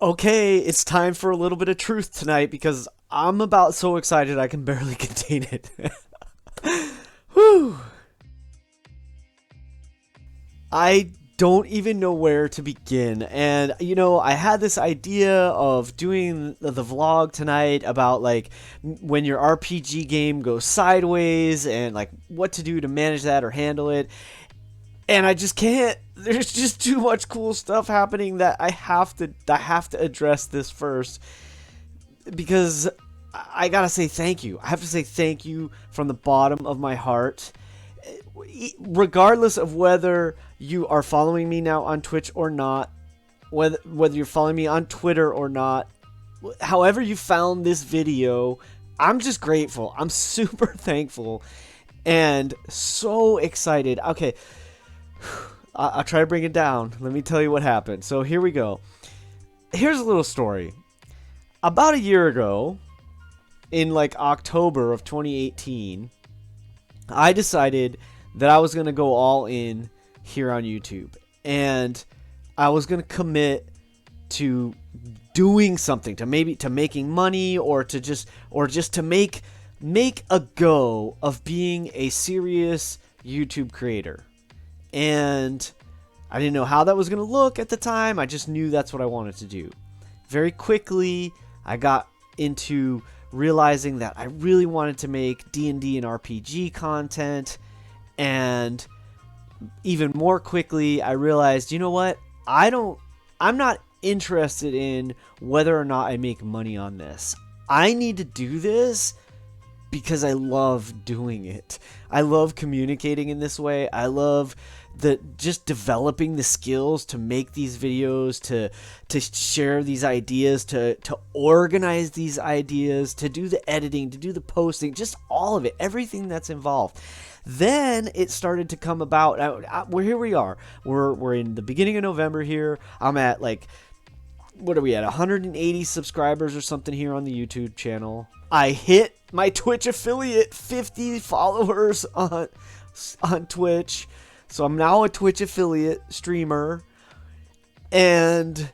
Okay, it's time for a little bit of truth tonight because I'm about so excited I can barely contain it. Whew. I don't even know where to begin. And, I had this idea of doing the vlog tonight about, like, when your RPG game goes sideways and, like, what to do to manage that or handle it. And I just can't. There's just too much cool stuff happening that I have to address this first because I gotta say thank you. I have to say thank you from the bottom of my heart, regardless of whether you are following me now on Twitch or not, whether you're following me on Twitter or not. However you found this video, I'm just grateful. I'm super thankful and so excited. Okay. I'll try to bring it down. Let me tell you what happened. So here we go. Here's a little story. About a year ago, in like October of 2018, I decided that I was going to go all in here on YouTube. And I was going to commit to doing something, to making money, or just to make a go of being a serious YouTube creator. And I didn't know how that was going to look at the time. I just knew that's what I wanted to do. Very quickly, I got into realizing that I really wanted to make D&D and RPG content. And even more quickly, I realized, you know what? I'm not interested in whether or not I make money on this. I need to do this because I love doing it. I love communicating in this way. I love just developing the skills to make these videos, to share these ideas, to organize these ideas, to do the editing, to do the posting, just all of it, everything that's involved. Then it started to come about. Here we are. We're in the beginning of November here. I'm at what are we at? 180 subscribers or something here on the YouTube channel. I hit my Twitch affiliate 50 followers on Twitch. So I'm now a Twitch affiliate streamer, and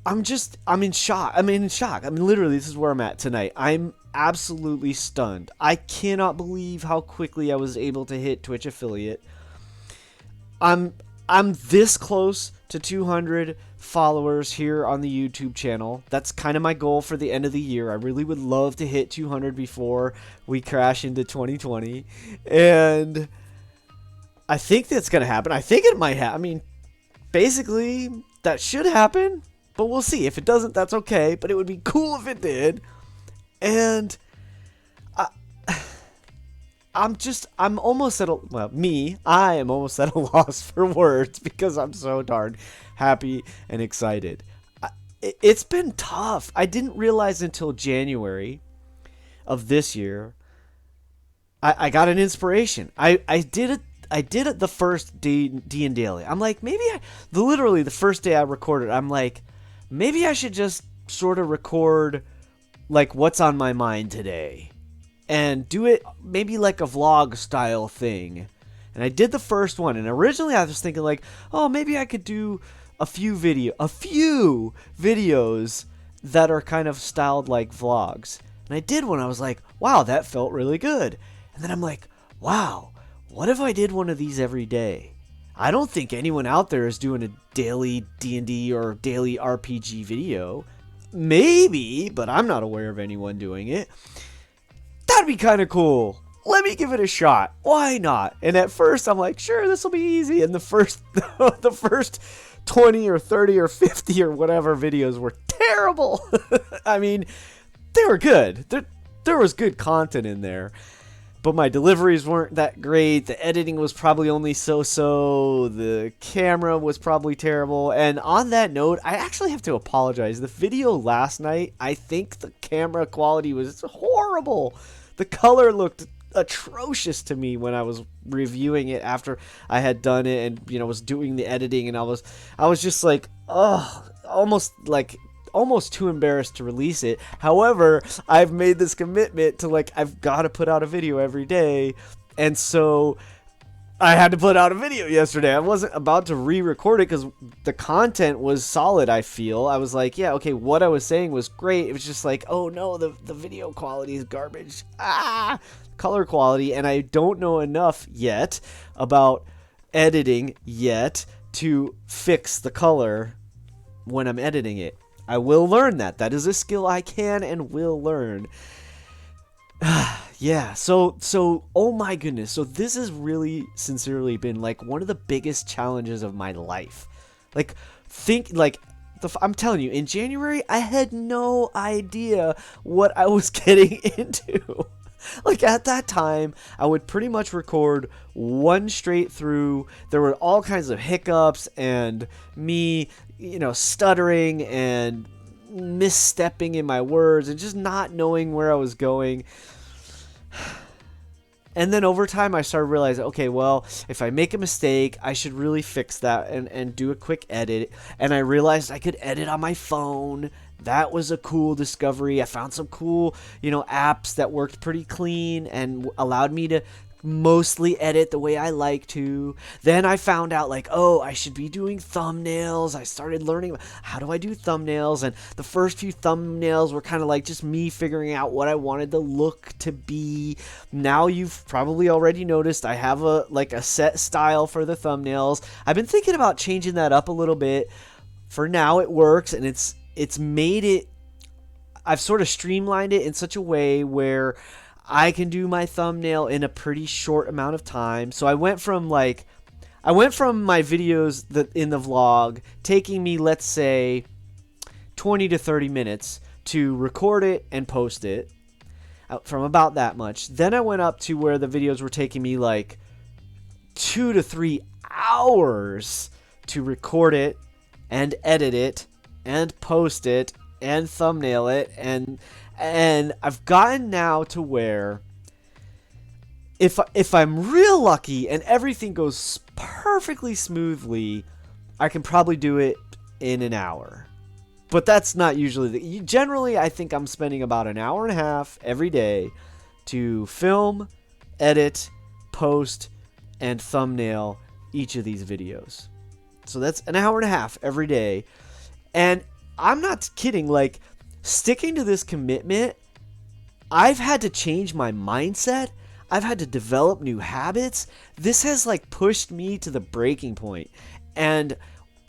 I'm in shock. I mean, literally, this is where I'm at tonight. I'm absolutely stunned. I cannot believe how quickly I was able to hit Twitch affiliate. I'm this close to 200 followers here on the YouTube channel. That's kind of my goal for the end of the year. I really would love to hit 200 before we crash into 2020. And I think that's going to happen. I think it might happen. I mean, basically, that should happen. But we'll see. If it doesn't, that's okay. But it would be cool if it did. And I'm almost at I am almost at a loss for words because I'm so darn happy and excited. It's been tough. I didn't realize until January of this year. I got an inspiration. I did it the first DnDaily. I'm like, literally the first day I recorded, I'm like, maybe I should just sort of record like what's on my mind today. And do it maybe like a vlog style thing. And I did the first one. And originally I was thinking like, oh, maybe I could do a few videos that are kind of styled like vlogs. And I did one. I was like, wow, that felt really good. And then I'm like, wow, what if I did one of these every day? I don't think anyone out there is doing a daily D&D or daily RPG video. Maybe, but I'm not aware of anyone doing it. That'd be kind of cool. Let me give it a shot. Why not? And at first I'm like, sure, this will be easy. And the first 20 or 30 or 50 or whatever videos were terrible. I mean, they were good. There was good content in there. But my deliveries weren't that great. The editing was probably only so-so. The camera was probably terrible. And on that note, I actually have to apologize. The video last night, I think the camera quality was horrible. The color looked atrocious to me when I was reviewing it after I had done it and was doing the editing, and I was just like, almost too embarrassed to release it. However, I've made this commitment to I've got to put out a video every day, and so I had to put out a video yesterday. I wasn't about to re-record it because the content was solid, I feel. I was like, yeah, okay, what I was saying was great. It was just like, oh no, the video quality is garbage. Color quality. And I don't know enough yet about editing yet to fix the color when I'm editing it. I will learn that. That is a skill I can and will learn. Yeah, so oh my goodness. So this has really sincerely been like one of the biggest challenges of my life. Like I'm telling you, in January I had no idea what I was getting into. Like at that time, I would pretty much record one straight through. There were all kinds of hiccups and me, stuttering and misstepping in my words and just not knowing where I was going. And then over time, I started realizing, okay, well, if I make a mistake, I should really fix that and do a quick edit. And I realized I could edit on my phone. That was a cool discovery. I found some cool, apps that worked pretty clean and allowed me to mostly edit the way I like to. Then I found out I should be doing thumbnails. I started learning how do I do thumbnails, and the first few thumbnails were kind of like just me figuring out what I wanted the look to be. Now you've probably already noticed I have a set style for the thumbnails. I've been thinking about changing that up a little bit. For now it works, and it's made it, I've sort of streamlined it in such a way where I can do my thumbnail in a pretty short amount of time. So I went from my videos in the vlog taking me, let's say, 20 to 30 minutes to record it and post it, from about that much. Then I went up to where the videos were taking me 2 to 3 hours to record it and edit it and post it and thumbnail it, and I've gotten now to where if I'm real lucky and everything goes perfectly smoothly, I can probably do it in an hour. But that's not usually generally I think I'm spending about an hour and a half every day to film, edit, post, and thumbnail each of these videos. So that's an hour and a half every day. And I'm not kidding, sticking to this commitment, I've had to change my mindset. I've had to develop new habits. This has pushed me to the breaking point, and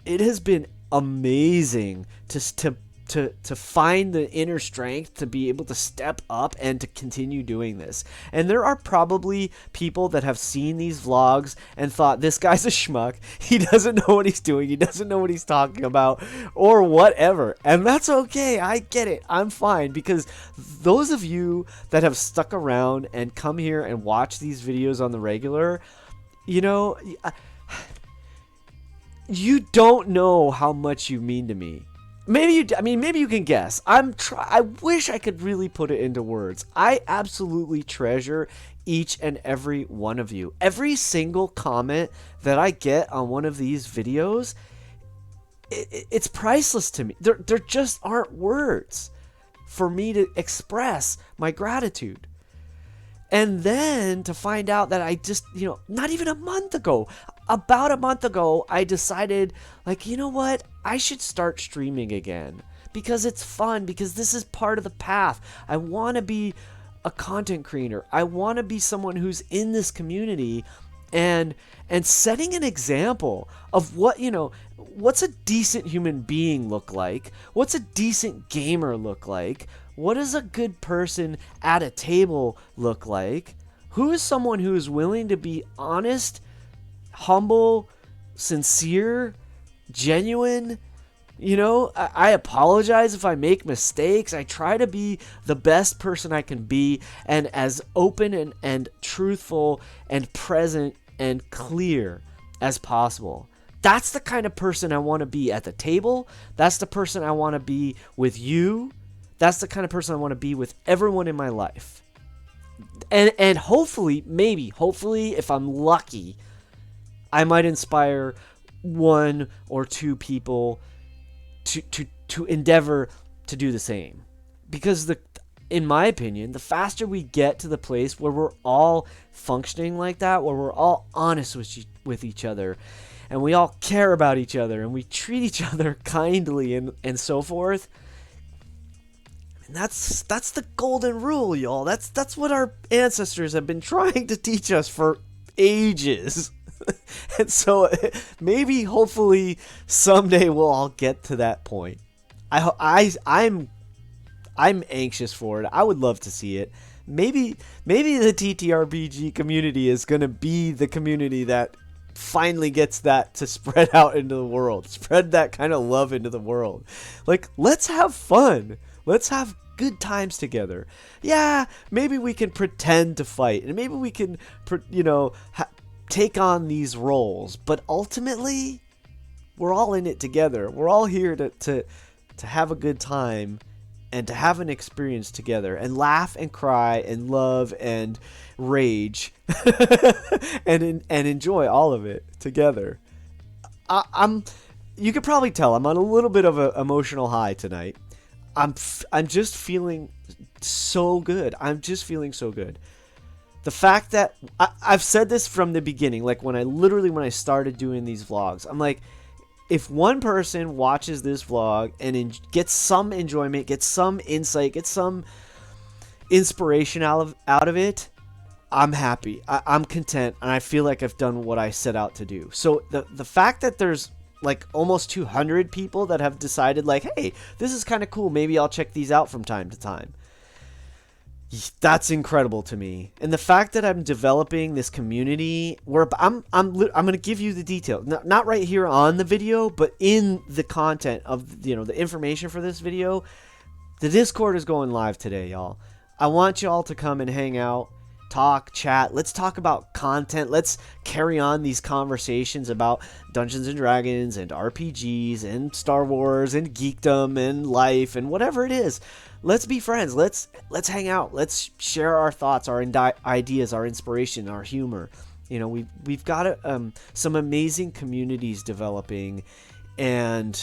it has been amazing to find the inner strength to be able to step up and to continue doing this. And there are probably people that have seen these vlogs and thought, this guy's a schmuck. He doesn't know what he's doing. He doesn't know what he's talking about, or whatever. And that's okay. I get it. I'm fine, because those of you that have stuck around and come here and watch these videos on the regular, you don't know how much you mean to me. Maybe you can guess. I wish I could really put it into words. I absolutely treasure each and every one of you. Every single comment that I get on one of these videos, it's priceless to me. There just aren't words for me to express my gratitude. And then to find out that I just, not even about a month ago, I decided, you know what? I should start streaming again, because it's fun, because this is part of the path. I want to be a content creator. I want to be someone who's in this community and setting an example of what's a decent human being look like? What's a decent gamer look like? What does a good person at a table look like? Who is someone who is willing to be honest, humble, sincere, genuine? I apologize if I make mistakes. I try to be the best person I can be, and as open and truthful and present and clear as possible. That's the kind of person I want to be at the table. That's the person I want to be with you. That's the kind of person I want to be with everyone in my life. And hopefully, if I'm lucky, I might inspire one or two people to endeavor to do the same. Because in my opinion, the faster we get to the place where we're all functioning like that, where we're all honest with each other, and we all care about each other, and we treat each other kindly and so forth. And that's the golden rule, y'all. That's what our ancestors have been trying to teach us for ages. And so maybe, hopefully, someday we'll all get to that point. I'm anxious for it. I would love to see it. Maybe the TTRPG community is going to be the community that finally gets that to spread out into the world. Spread that kind of love into the world. Like, let's have fun. Let's have good times together. Yeah, maybe we can pretend to fight, and maybe we can, take on these roles. But ultimately, we're all in it together. We're all here to have a good time and to have an experience together and laugh and cry and love and rage and enjoy all of it together. You could probably tell I'm on a little bit of an emotional high tonight. I'm just feeling so good. I'm just feeling so good. The fact that I've said this from the beginning, like when I started doing these vlogs, I'm like, if one person watches this vlog and gets some enjoyment, gets some insight, gets some inspiration out of it, I'm happy. I'm content, and I feel like I've done what I set out to do. So the fact that there's like almost 200 people that have decided, like, hey, this is kind of cool, maybe I'll check these out from time to time, that's incredible to me. And the fact that I'm developing this community where I'm going to give you the detail, not right here on the video, but in the content of, the information for this video. The Discord is going live today, y'all. I want y'all to come and hang out, talk, chat. Let's talk about content. Let's carry on these conversations about Dungeons and Dragons and RPGs and Star Wars and geekdom and life and whatever it is. Let's be friends. Let's hang out. Let's share our thoughts, our ideas, our inspiration, our humor. We've got some amazing communities developing, and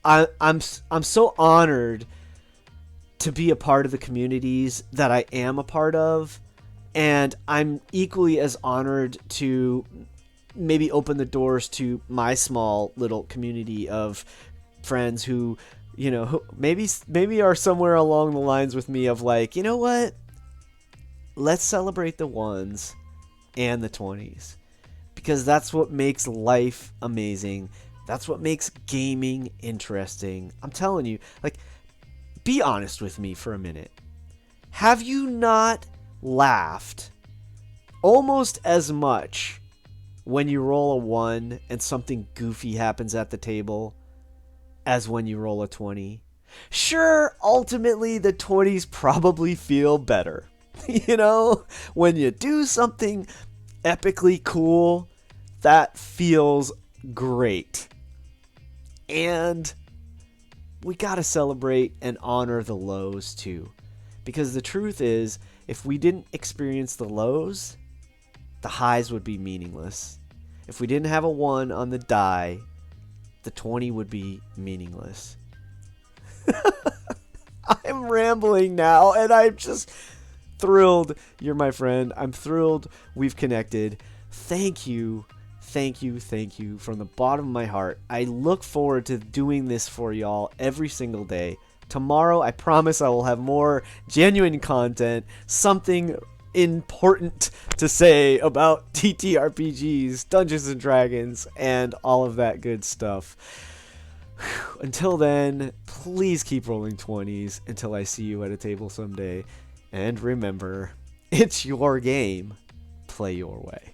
I'm so honored to be a part of the communities that I am a part of, and I'm equally as honored to maybe open the doors to my small little community of friends who maybe are somewhere along the lines with me of like, you know what? Let's celebrate the ones and the 20s, because that's what makes life amazing. That's what makes gaming interesting. I'm telling you, like, be honest with me for a minute. Have you not laughed almost as much when you roll a 1 and something goofy happens at the table as when you roll a 20? Sure, ultimately the 20s probably feel better. When you do something epically cool, that feels great. And we gotta celebrate and honor the lows too. Because the truth is, if we didn't experience the lows, the highs would be meaningless. If we didn't have a 1 on the die, the 20 would be meaningless. I'm rambling now, and I'm just thrilled you're my friend. I'm thrilled we've connected. Thank you from the bottom of my heart. I look forward to doing this for y'all every single day. Tomorrow, I promise I will have more genuine content, something important to say about TTRPGs, Dungeons and Dragons, and all of that good stuff. Until then, please keep rolling 20s until I see you at a table someday. And remember, it's your game. Play your way.